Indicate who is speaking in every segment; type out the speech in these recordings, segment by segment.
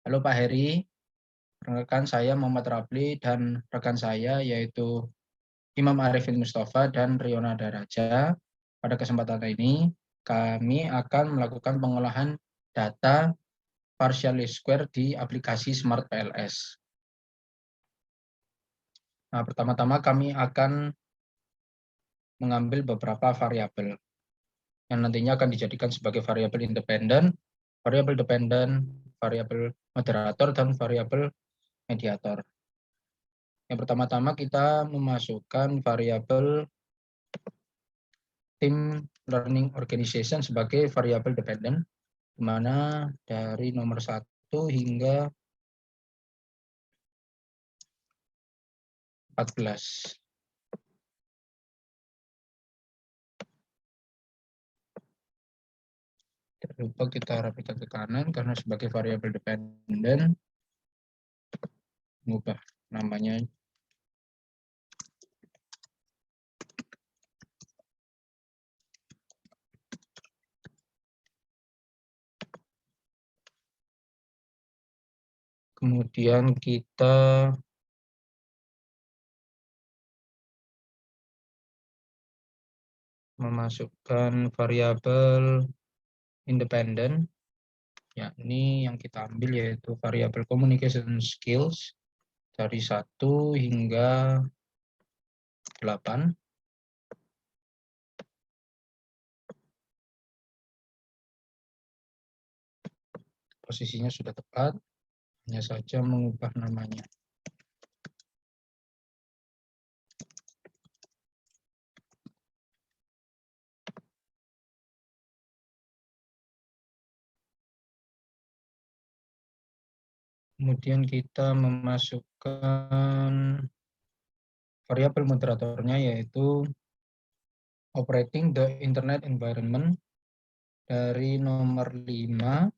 Speaker 1: Halo Pak Heri, rekan saya Muhammad Rapli dan rekan saya yaitu Imam Arifin Mustafa dan Riona Daraja. Pada kesempatan ini kami akan melakukan pengolahan data partial least square di aplikasi Smart PLS. Nah, pertama-tama kami akan mengambil beberapa variabel yang nantinya akan dijadikan sebagai variabel independen, variabel dependen, variabel moderator, dan variabel mediator. Yang pertama-tama kita memasukkan variabel tim learning organization sebagai variabel dependen, di mana dari nomor 1 hingga 14. Tidak lupa kita rapikan ke kanan karena sebagai variabel dependen, mengubah namanya. Kemudian kita memasukkan variabel independen, yakni yang kita ambil yaitu variabel communication skills dari 1 hingga 8. Posisinya sudah tepat, hanya saja mengubah namanya. Kemudian kita memasukkan variabel moderatornya yaitu operating the internet environment dari nomor 5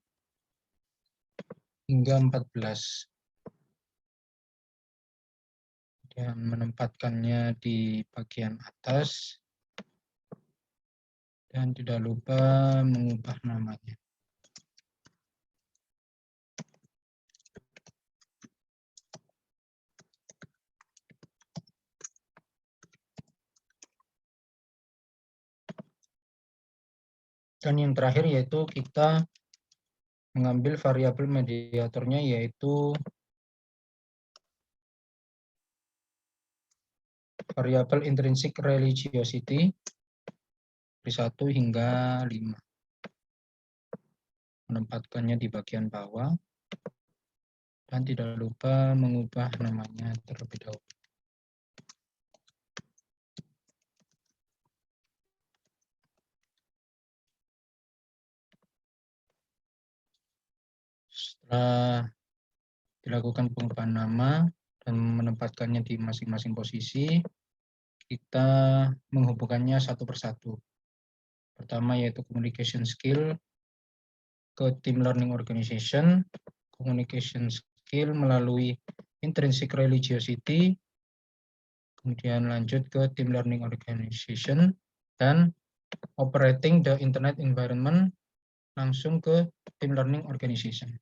Speaker 1: hingga 14. Dan menempatkannya di bagian atas dan tidak lupa mengubah namanya. Dan yang terakhir yaitu kita mengambil variabel mediatornya yaitu variabel intrinsic religiosity dari 1 hingga 5. Menempatkannya di bagian bawah dan tidak lupa mengubah namanya terlebih dahulu. Setelah dilakukan pengubahan nama dan menempatkannya di masing-masing posisi, kita menghubungkannya satu persatu. Pertama yaitu communication skill ke team learning organization, communication skill melalui intrinsic religiosity, kemudian lanjut ke team learning organization, dan operating the internet environment langsung ke team learning organization.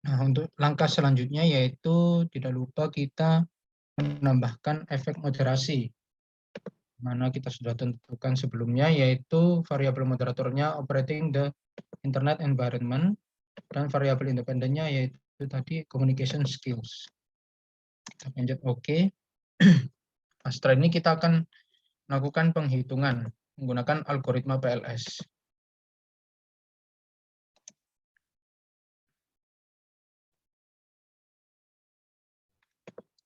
Speaker 1: Nah, untuk langkah selanjutnya yaitu tidak lupa kita menambahkan efek moderasi, mana kita sudah tentukan sebelumnya, yaitu variabel moderatornya operating the internet environment dan variabel independennya yaitu tadi communication skills. Kita pencet OK. Nah, setelah ini kita akan melakukan penghitungan menggunakan algoritma PLS.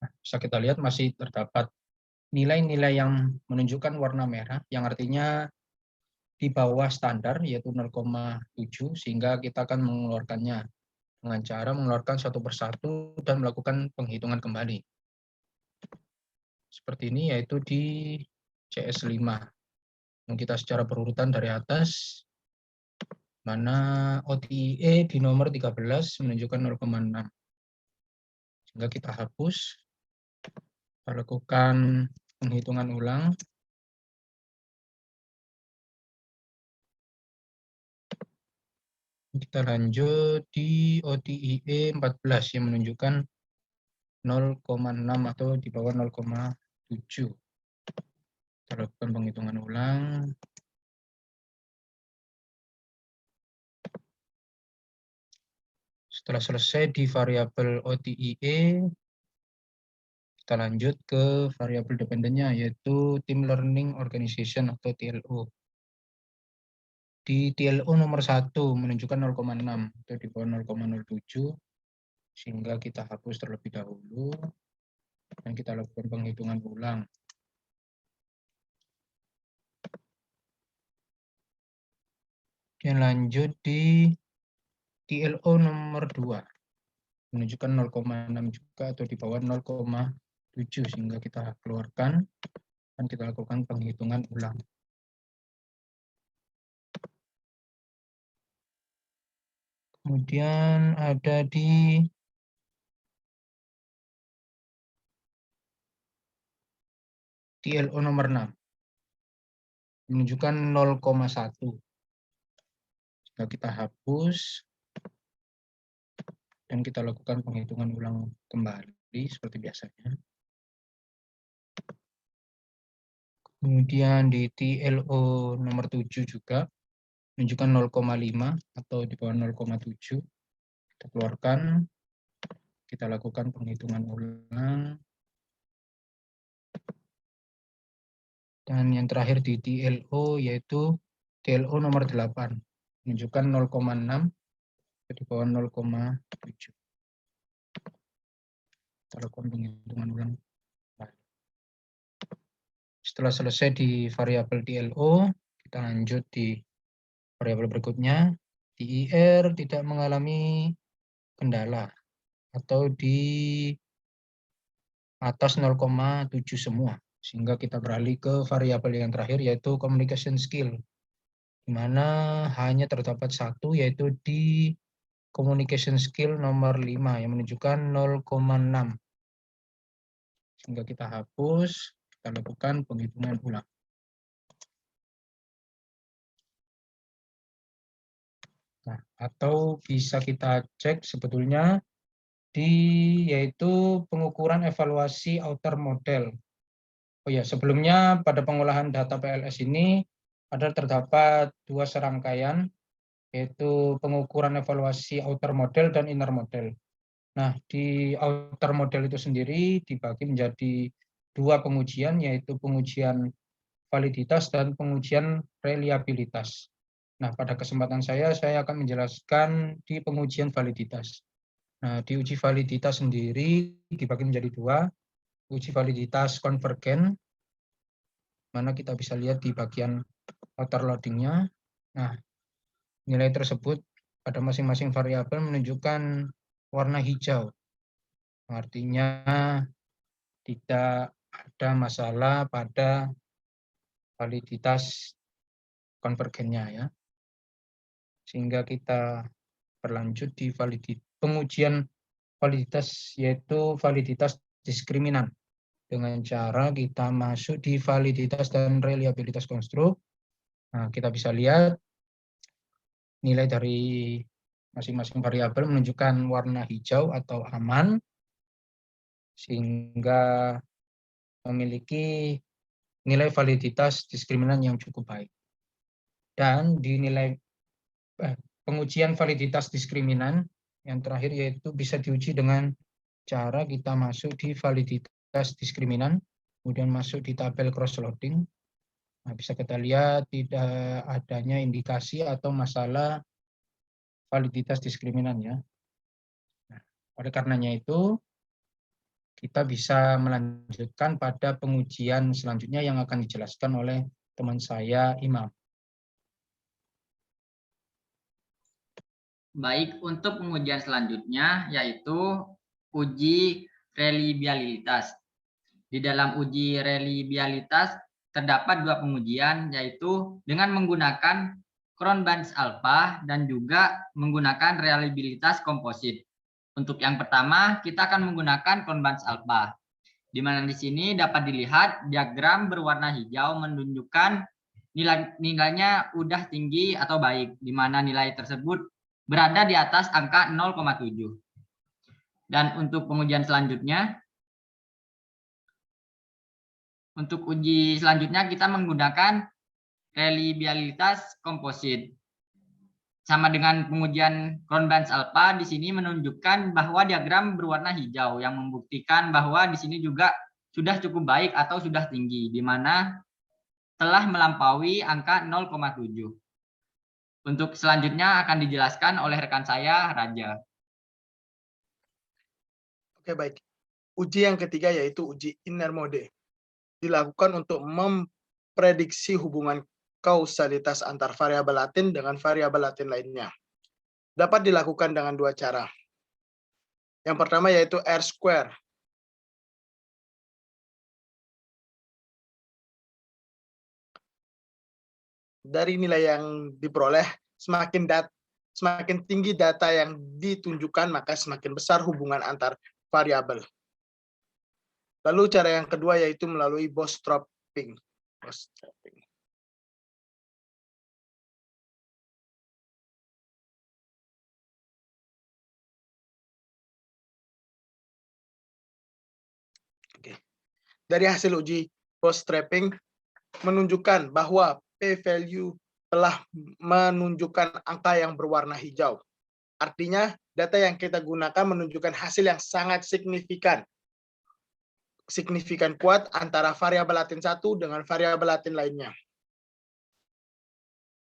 Speaker 1: Nah, bisa kita lihat masih terdapat nilai-nilai yang menunjukkan warna merah, yang artinya di bawah standar, yaitu 0,7, sehingga kita akan mengeluarkannya dengan cara mengeluarkan satu persatu dan melakukan penghitungan kembali. Seperti ini, yaitu di CS5. Kita secara berurutan dari atas, mana OTIE di nomor 13 menunjukkan 0,6. Sehingga kita hapus, kita lakukan penghitungan ulang. Kita lanjut di OTIE 14 yang menunjukkan 0,6 atau di bawah 0,7. Kita lakukan penghitungan ulang. Setelah selesai di variabel OTIE, kita lanjut ke variabel dependennya, yaitu Team Learning Organization atau TLO. Di TLO nomor 1 menunjukkan 0,6 atau di bawah 0,07, sehingga kita hapus terlebih dahulu dan kita lakukan penghitungan ulang. Dan lanjut di TLO nomor 2 menunjukkan 0,6 juga atau di bawah 0,7, sehingga kita keluarkan dan kita lakukan penghitungan ulang. Kemudian ada di TLO nomor 6 menunjukkan 0,1. Jika kita hapus dan kita lakukan penghitungan ulang kembali seperti biasanya. Kemudian di TLO nomor 7 juga menunjukkan 0,5 atau di bawah 0,7. Kita keluarkan, kita lakukan penghitungan ulang. Dan yang terakhir di TLO yaitu TLO nomor 8 menunjukkan 0,6 di bawah 0,7. Kita lakukan penghitungan ulang. Setelah selesai di variabel TLO, kita lanjut di variabel berikutnya. Di IR tidak mengalami kendala atau di atas 0,7 semua. Sehingga kita beralih ke variabel yang terakhir yaitu communication skill, di mana hanya terdapat satu yaitu di communication skill nomor 5 yang menunjukkan 0,6. Sehingga kita hapus, kita lakukan penghitungan ulang. Nah, atau bisa kita cek sebetulnya yaitu pengukuran evaluasi outer model. Oh ya, sebelumnya pada pengolahan data PLS ini terdapat 2 serangkaian, yaitu pengukuran evaluasi outer model dan inner model. Nah, di outer model itu sendiri dibagi menjadi 2 pengujian, yaitu pengujian validitas dan pengujian reliabilitas. Nah, pada kesempatan saya akan menjelaskan di pengujian validitas. Nah, di uji validitas sendiri dibagi menjadi 2, uji validitas konvergen, mana kita bisa lihat di bagian outer loading-nya. Nah, nilai tersebut pada masing-masing variabel menunjukkan warna hijau. Artinya tidak ada masalah pada validitas konvergennya ya. Sehingga kita berlanjut di pengujian validitas, yaitu validitas diskriminan. Dengan cara kita masuk di validitas dan reliabilitas konstruk. Nah, kita bisa lihat nilai dari masing-masing variabel menunjukkan warna hijau atau aman, sehingga memiliki nilai validitas diskriminan yang cukup baik. Dan di nilai pengujian validitas diskriminan yang terakhir yaitu bisa diuji dengan cara kita masuk di validitas diskriminan, kemudian masuk di tabel cross-loading. Nah, bisa kita lihat tidak adanya indikasi atau masalah validitas diskriminan ya. Nah, oleh karenanya itu kita bisa melanjutkan pada pengujian selanjutnya yang akan dijelaskan oleh teman saya Imam.
Speaker 2: Baik, untuk pengujian selanjutnya yaitu uji reliabilitas. Di dalam uji reliabilitas terdapat 2 pengujian, yaitu dengan menggunakan Cron-Bands alpha dan juga menggunakan reliabilitas komposit. Untuk yang pertama, kita akan menggunakan Cron-Bands alpha, di mana di sini dapat dilihat diagram berwarna hijau menunjukkan nilainya udah tinggi atau baik, di mana nilai tersebut berada di atas angka 0,7. Dan untuk pengujian selanjutnya, untuk uji selanjutnya kita menggunakan reliabilitas komposit. Sama dengan pengujian Cronbans alpha, di sini menunjukkan bahwa diagram berwarna hijau yang membuktikan bahwa di sini juga sudah cukup baik atau sudah tinggi, di mana telah melampaui angka 0,7. Untuk selanjutnya akan dijelaskan oleh rekan saya, Raja.
Speaker 3: Oke, baik. Uji yang ketiga yaitu uji inner mode. Dilakukan untuk memprediksi hubungan kausalitas antar variabel latin dengan variabel latin lainnya. Dapat dilakukan dengan dua cara. Yang pertama yaitu R-square. Dari nilai yang diperoleh, semakin tinggi data yang ditunjukkan, maka semakin besar hubungan antar variabel. Lalu cara yang kedua yaitu melalui bootstrapping. Oke. Dari hasil uji bootstrapping menunjukkan bahwa p-value telah menunjukkan angka yang berwarna hijau. Artinya data yang kita gunakan menunjukkan hasil yang sangat signifikan kuat antara variabel latin 1 dengan variabel latin lainnya.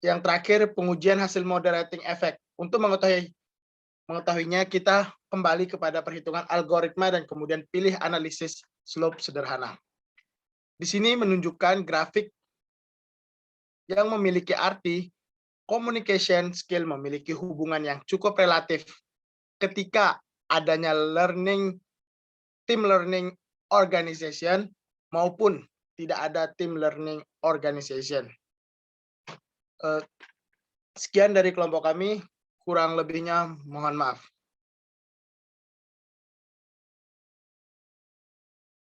Speaker 3: Yang terakhir, pengujian hasil moderating effect. Untuk mengetahuinya, kita kembali kepada perhitungan algoritma dan kemudian pilih analisis slope sederhana. Di sini menunjukkan grafik yang memiliki arti communication skill memiliki hubungan yang cukup relatif ketika adanya team learning organization maupun tidak ada team learning organization. Sekian dari kelompok kami, kurang lebihnya mohon maaf.